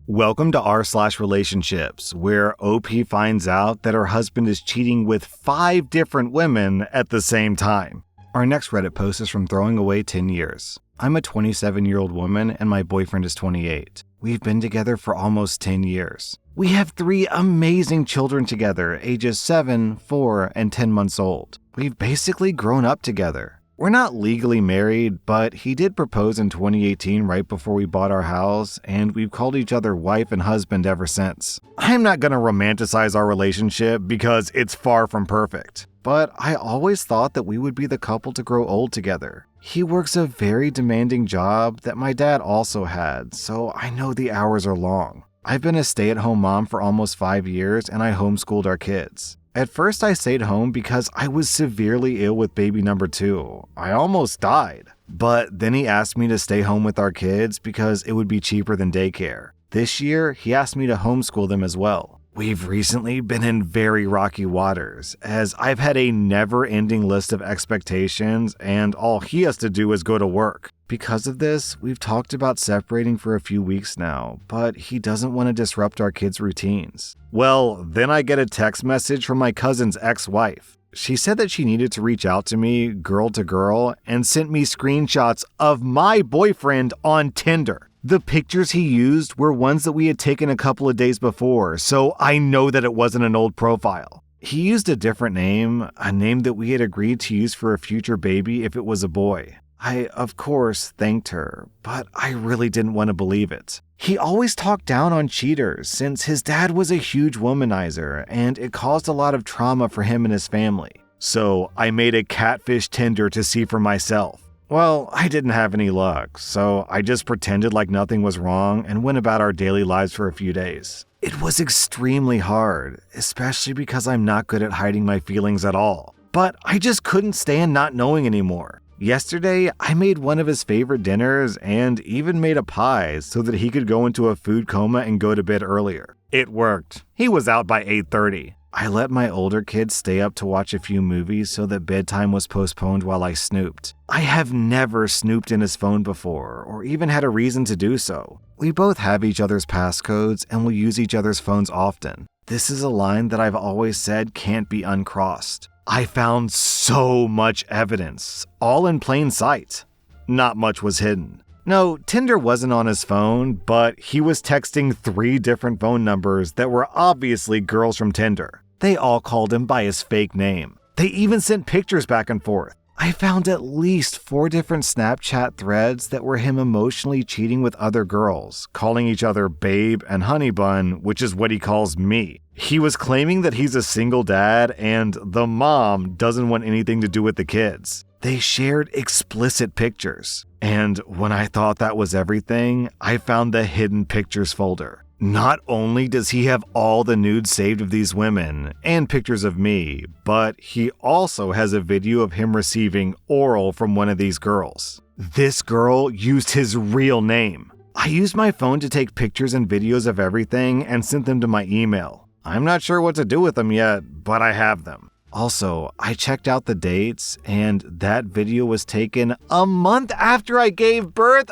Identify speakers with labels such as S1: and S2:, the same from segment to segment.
S1: Welcome to rSlash Relationships, where OP finds out that her husband is cheating with 5 different women at the same time. Our next Reddit post is from Throwing Away 10 Years. I'm a 27-year-old woman and my boyfriend is 28. We've been together for almost 10 years. We have 3 amazing children together, ages 7, 4, and 10 months old. We've basically grown up together. We're not legally married, but he did propose in 2018 right before we bought our house, and we've called each other wife and husband ever since. I'm not gonna romanticize our relationship because it's far from perfect, but I always thought that we would be the couple to grow old together. He works a very demanding job that my dad also had, so I know the hours are long. I've been a stay-at-home mom for almost 5 years, and I homeschooled our kids. At first, I stayed home because I was severely ill with baby number 2. I almost died. But then he asked me to stay home with our kids because it would be cheaper than daycare. This year, he asked me to homeschool them as well. We've recently been in very rocky waters, as I've had a never-ending list of expectations, and all he has to do is go to work. Because of this, we've talked about separating for a few weeks now, but he doesn't want to disrupt our kids' routines. Well, then I get a text message from my cousin's ex-wife. She said that she needed to reach out to me, girl to girl, and sent me screenshots of my boyfriend on Tinder. The pictures he used were ones that we had taken a couple of days before, so I know that it wasn't an old profile. He used a different name, a name that we had agreed to use for a future baby if it was a boy. I, of course, thanked her, but I really didn't want to believe it. He always talked down on cheaters since his dad was a huge womanizer and it caused a lot of trauma for him and his family. So I made a catfish Tinder to see for myself. Well, I didn't have any luck, so I just pretended like nothing was wrong and went about our daily lives for a few days. It was extremely hard, especially because I'm not good at hiding my feelings at all. But I just couldn't stand not knowing anymore. Yesterday, I made one of his favorite dinners and even made a pie so that he could go into a food coma and go to bed earlier. It worked. He was out by 8:30. I let my older kids stay up to watch a few movies so that bedtime was postponed while I snooped. I have never snooped in his phone before or even had a reason to do so. We both have each other's passcodes and will use each other's phones often. This is a line that I've always said can't be uncrossed. I found so much evidence, all in plain sight. Not much was hidden. No, Tinder wasn't on his phone, but he was texting 3 different phone numbers that were obviously girls from Tinder. They all called him by his fake name. They even sent pictures back and forth. I found at least 4 different Snapchat threads that were him emotionally cheating with other girls, calling each other babe and honey bun, which is what he calls me. He was claiming that he's a single dad and the mom doesn't want anything to do with the kids. They shared explicit pictures. And when I thought that was everything, I found the hidden pictures folder. Not only does he have all the nudes saved of these women and pictures of me, but he also has a video of him receiving oral from one of these girls. This girl used his real name. I used my phone to take pictures and videos of everything and sent them to my email. I'm not sure what to do with them yet, but I have them. Also, I checked out the dates, and that video was taken a month after I gave birth.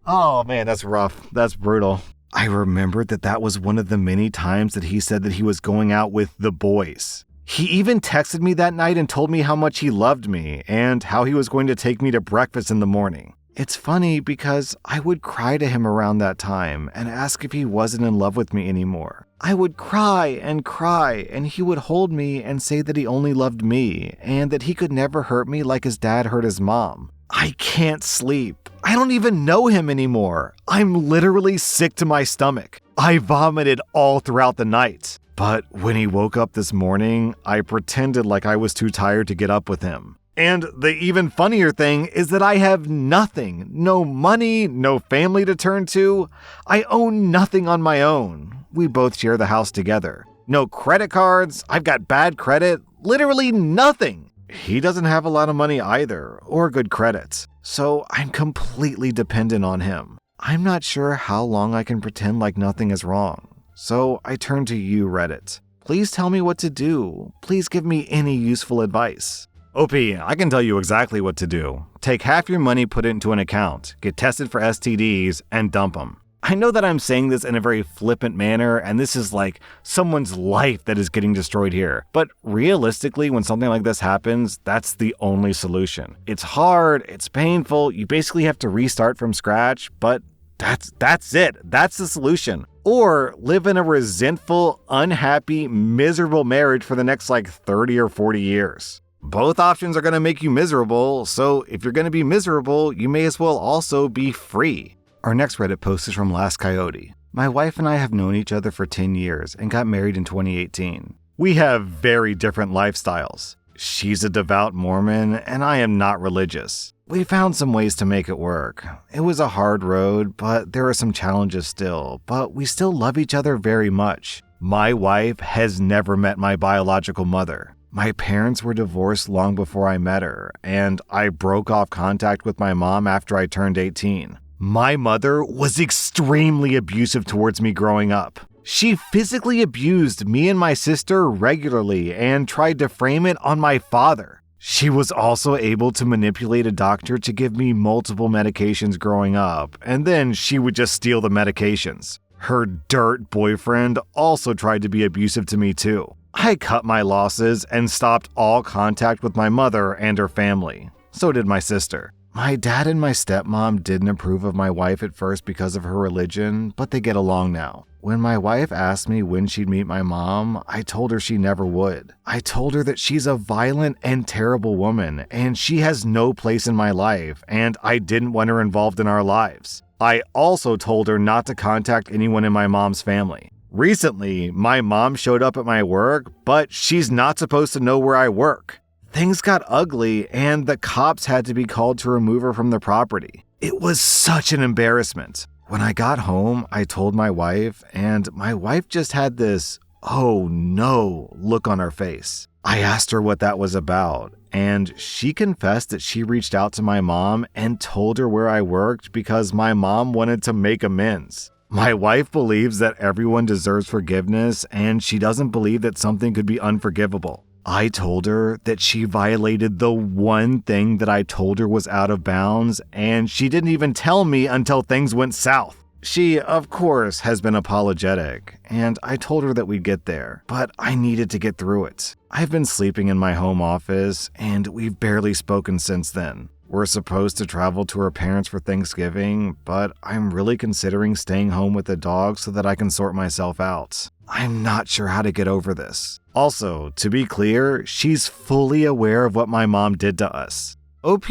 S1: Oh man, that's rough. That's brutal. I remembered that was one of the many times that he said that he was going out with the boys. He even texted me that night and told me how much he loved me and how he was going to take me to breakfast in the morning. It's funny because I would cry to him around that time and ask if he wasn't in love with me anymore. I would cry, and he would hold me and say that he only loved me and that he could never hurt me like his dad hurt his mom. I can't sleep. I don't even know him anymore. I'm literally sick to my stomach. I vomited all throughout the night. But when he woke up this morning, I pretended like I was too tired to get up with him. And the even funnier thing is that I have nothing. No money, no family to turn to. I own nothing on my own. We both share the house together. No credit cards. I've got bad credit. Literally nothing. He doesn't have a lot of money either, or good credit. So I'm completely dependent on him. I'm not sure how long I can pretend like nothing is wrong. So I turn to you, Reddit. Please tell me what to do. Please give me any useful advice. OP, I can tell you exactly what to do. Take half your money, put it into an account, get tested for STDs, and dump them. I know that I'm saying this in a very flippant manner, and this is like someone's life that is getting destroyed here. But realistically, when something like this happens, that's the only solution. It's hard, it's painful, you basically have to restart from scratch, but that's it. That's the solution. Or live in a resentful, unhappy, miserable marriage for the next 30 or 40 years. Both options are going to make you miserable, so if you're going to be miserable, you may as well also be free. Our next Reddit post is from Last Coyote. My wife and I have known each other for 10 years and got married in 2018. We have very different lifestyles. She's a devout Mormon, and I am not religious. We found some ways to make it work. It was a hard road, but there are some challenges still, but we still love each other very much. My wife has never met my biological mother. My parents were divorced long before I met her, and I broke off contact with my mom after I turned 18. My mother was extremely abusive towards me growing up. She physically abused me and my sister regularly and tried to frame it on my father. She was also able to manipulate a doctor to give me multiple medications growing up, and then she would just steal the medications. Her dirt boyfriend also tried to be abusive to me too. I cut my losses and stopped all contact with my mother and her family. So did my sister. My dad and my stepmom didn't approve of my wife at first because of her religion, but they get along now. When my wife asked me when she'd meet my mom, I told her she never would. I told her that she's a violent and terrible woman, and she has no place in my life, and I didn't want her involved in our lives. I also told her not to contact anyone in my mom's family. Recently, my mom showed up at my work, but she's not supposed to know where I work. Things got ugly, and the cops had to be called to remove her from the property. It was such an embarrassment. When I got home, I told my wife, and my wife just had this, oh no, look on her face. I asked her what that was about, and she confessed that she reached out to my mom and told her where I worked because my mom wanted to make amends. My wife believes that everyone deserves forgiveness, and she doesn't believe that something could be unforgivable. I told her that she violated the one thing that I told her was out of bounds, and she didn't even tell me until things went south. She, of course, has been apologetic, and I told her that we'd get there, but I needed to get through it. I've been sleeping in my home office, and we've barely spoken since then. We're supposed to travel to her parents for Thanksgiving, but I'm really considering staying home with the dog so that I can sort myself out. I'm not sure how to get over this. Also, to be clear, she's fully aware of what my mom did to us. OP,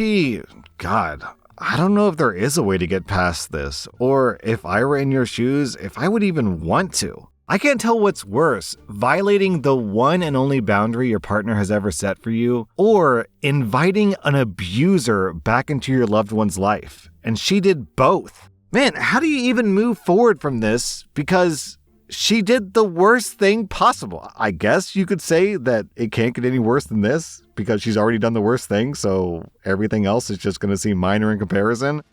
S1: God, I don't know if there is a way to get past this, or if I were in your shoes, if I would even want to. I can't tell what's worse, violating the one and only boundary your partner has ever set for you, or inviting an abuser back into your loved one's life. And she did both. Man, how do you even move forward from this? Because she did the worst thing possible. I guess you could say that it can't get any worse than this because she's already done the worst thing, so everything else is just going to seem minor in comparison.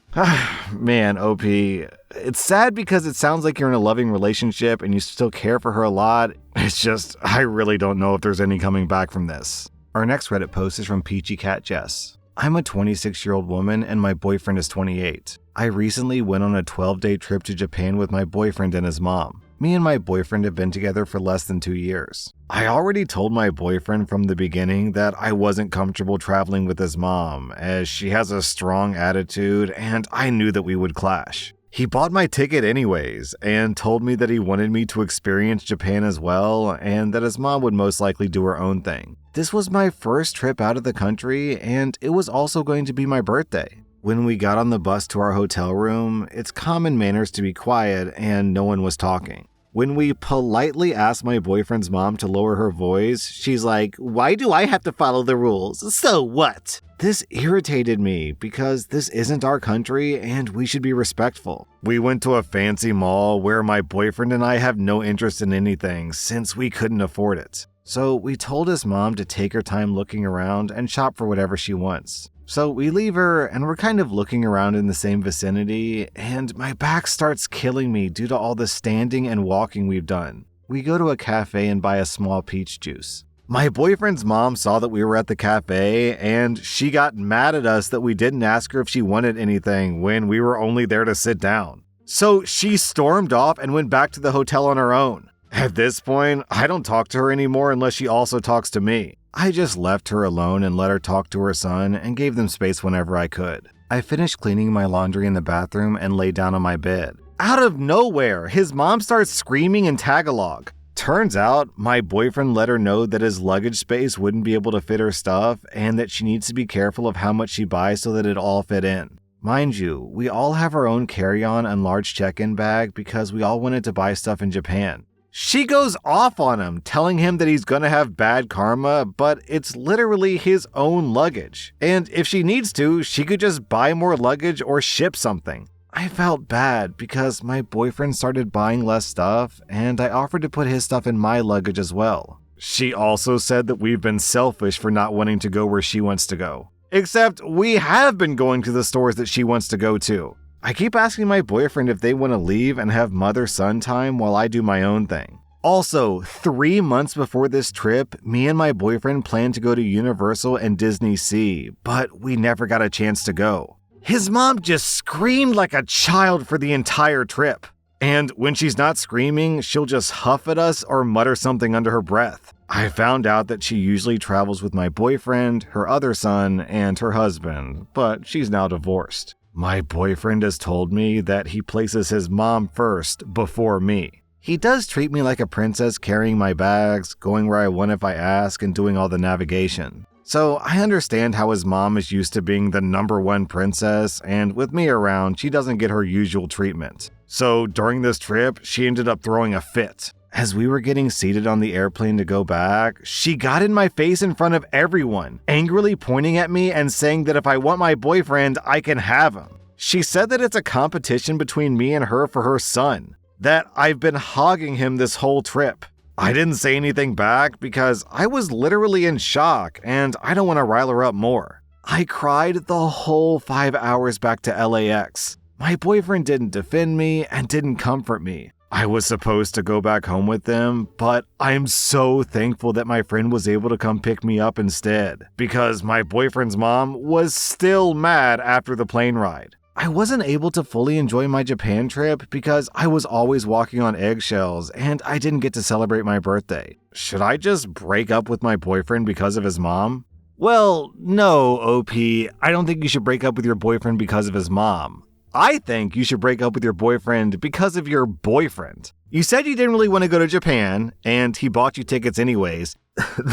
S1: Man, OP, it's sad because it sounds like you're in a loving relationship and you still care for her a lot. It's just, I really don't know if there's any coming back from this. Our next Reddit post is from Peachy Cat Jess. I'm a 26-year-old woman and my boyfriend is 28. I recently went on a 12-day trip to Japan with my boyfriend and his mom. Me and my boyfriend have been together for less than 2 years. I already told my boyfriend from the beginning that I wasn't comfortable traveling with his mom, as she has a strong attitude and I knew that we would clash. He bought my ticket anyways, and told me that he wanted me to experience Japan as well, and that his mom would most likely do her own thing. This was my first trip out of the country, and it was also going to be my birthday. When we got on the bus to our hotel room, it's common manners to be quiet and no one was talking. When we politely asked my boyfriend's mom to lower her voice, she's like, "Why do I have to follow the rules? So what?" This irritated me because this isn't our country and we should be respectful. We went to a fancy mall where my boyfriend and I have no interest in anything since we couldn't afford it. So we told his mom to take her time looking around and shop for whatever she wants. So we leave her and we're kind of looking around in the same vicinity and my back starts killing me due to all the standing and walking we've done. We go to a cafe and buy a small peach juice. My boyfriend's mom saw that we were at the cafe, and she got mad at us that we didn't ask her if she wanted anything when we were only there to sit down. So she stormed off and went back to the hotel on her own. At this point, I don't talk to her anymore unless she also talks to me. I just left her alone and let her talk to her son and gave them space whenever I could. I finished cleaning my laundry in the bathroom and laid down on my bed. Out of nowhere, his mom starts screaming in Tagalog. Turns out, my boyfriend let her know that his luggage space wouldn't be able to fit her stuff and that she needs to be careful of how much she buys so that it all fit in. Mind you, we all have our own carry-on and large check-in bag because we all wanted to buy stuff in Japan. She goes off on him, telling him that he's gonna have bad karma, but it's literally his own luggage. And if she needs to, she could just buy more luggage or ship something. I felt bad because my boyfriend started buying less stuff, and I offered to put his stuff in my luggage as well. She also said that we've been selfish for not wanting to go where she wants to go. Except we have been going to the stores that she wants to go to. I keep asking my boyfriend if they want to leave and have mother-son time while I do my own thing. Also, 3 months before this trip, me and my boyfriend planned to go to Universal and Disney Sea, but we never got a chance to go. His mom just screamed like a child for the entire trip. And when she's not screaming, she'll just huff at us or mutter something under her breath. I found out that she usually travels with my boyfriend, her other son, and her husband, but she's now divorced. My boyfriend has told me that he places his mom first before me. He does treat me like a princess, carrying my bags, going where I want if I ask, and doing all the navigation. So I understand how his mom is used to being the number one princess, and with me around, she doesn't get her usual treatment. So during this trip, she ended up throwing a fit. As we were getting seated on the airplane to go back, she got in my face in front of everyone, angrily pointing at me and saying that if I want my boyfriend, I can have him. She said that it's a competition between me and her for her son, that I've been hogging him this whole trip. I didn't say anything back because I was literally in shock and I don't want to rile her up more. I cried the whole 5 hours back to LAX. My boyfriend didn't defend me and didn't comfort me. I was supposed to go back home with them, but I'm so thankful that my friend was able to come pick me up instead, because my boyfriend's mom was still mad after the plane ride. I wasn't able to fully enjoy my Japan trip because I was always walking on eggshells and I didn't get to celebrate my birthday. Should I just break up with my boyfriend because of his mom? Well, no, OP, I don't think you should break up with your boyfriend because of his mom. I think you should break up with your boyfriend because of your boyfriend. You said you didn't really want to go to Japan, and he bought you tickets anyways.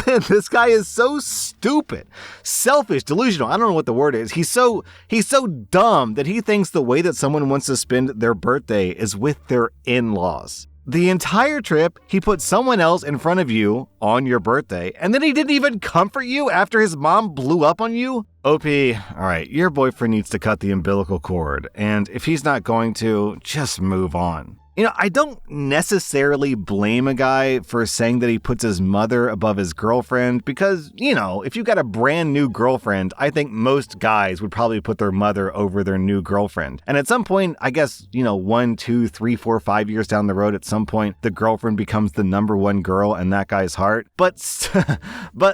S1: This guy is so stupid, selfish, delusional. I don't know what the word is. He's so dumb that he thinks the way that someone wants to spend their birthday is with their in-laws. The entire trip, he put someone else in front of you on your birthday, and then he didn't even comfort you after his mom blew up on you? OP, alright, your boyfriend needs to cut the umbilical cord, and if he's not going to, just move on. You know, I don't necessarily blame a guy for saying that he puts his mother above his girlfriend because, you know, if you got a brand new girlfriend, I think most guys would probably put their mother over their new girlfriend. And at some point, I guess, 1, 2, 3, 4, 5 years down the road, at some point, the girlfriend becomes the number one girl in that guy's heart. But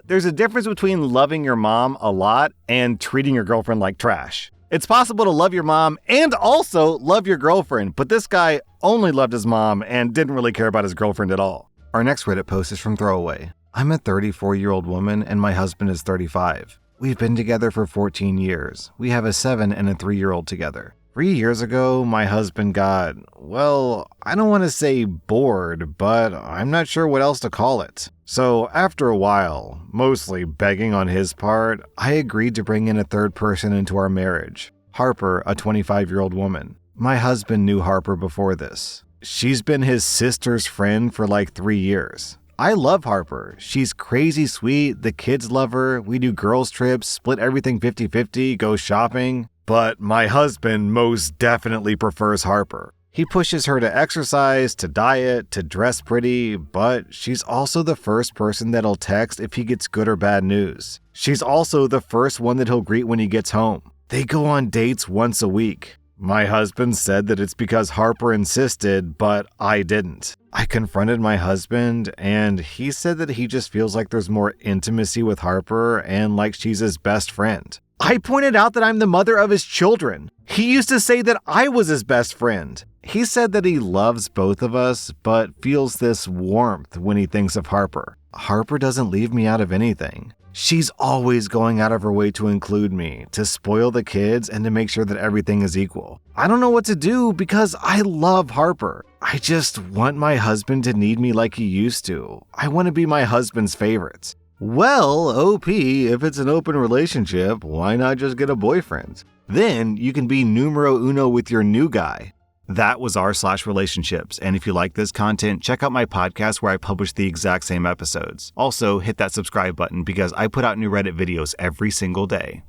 S1: there's a difference between loving your mom a lot and treating your girlfriend like trash. It's possible to love your mom and also love your girlfriend, but this guy only loved his mom and didn't really care about his girlfriend at all. Our next Reddit post is from Throwaway. I'm a 34-year-old woman and my husband is 35. We've been together for 14 years. We have a 7 and a 3-year-old together. 3 years ago, my husband got, well, I don't want to say bored, but I'm not sure what else to call it. So after a while, mostly begging on his part, I agreed to bring in a third person into our marriage, Harper, a 25-year-old woman. My husband knew Harper before this. She's been his sister's friend for like 3 years. I love Harper. She's crazy sweet, the kids love her, we do girls trips, split everything 50-50, go shopping. But my husband most definitely prefers Harper. He pushes her to exercise, to diet, to dress pretty, but she's also the first person that he'll text if he gets good or bad news. She's also the first one that he'll greet when he gets home. They go on dates once a week. My husband said that it's because Harper insisted, but I didn't. I confronted my husband, and he said that he just feels like there's more intimacy with Harper and like she's his best friend. I pointed out that I'm the mother of his children. He used to say that I was his best friend. He said that he loves both of us, but feels this warmth when he thinks of Harper. Harper doesn't leave me out of anything. She's always going out of her way to include me, to spoil the kids, and to make sure that everything is equal. I don't know what to do because I love Harper. I just want my husband to need me like he used to. I want to be my husband's favorite. Well, OP, if it's an open relationship, why not just get a boyfriend? Then you can be numero uno with your new guy. That was rSlash relationships, and if you like this content, check out my podcast where I publish the exact same episodes. Also, hit that subscribe button because I put out new Reddit videos every single day.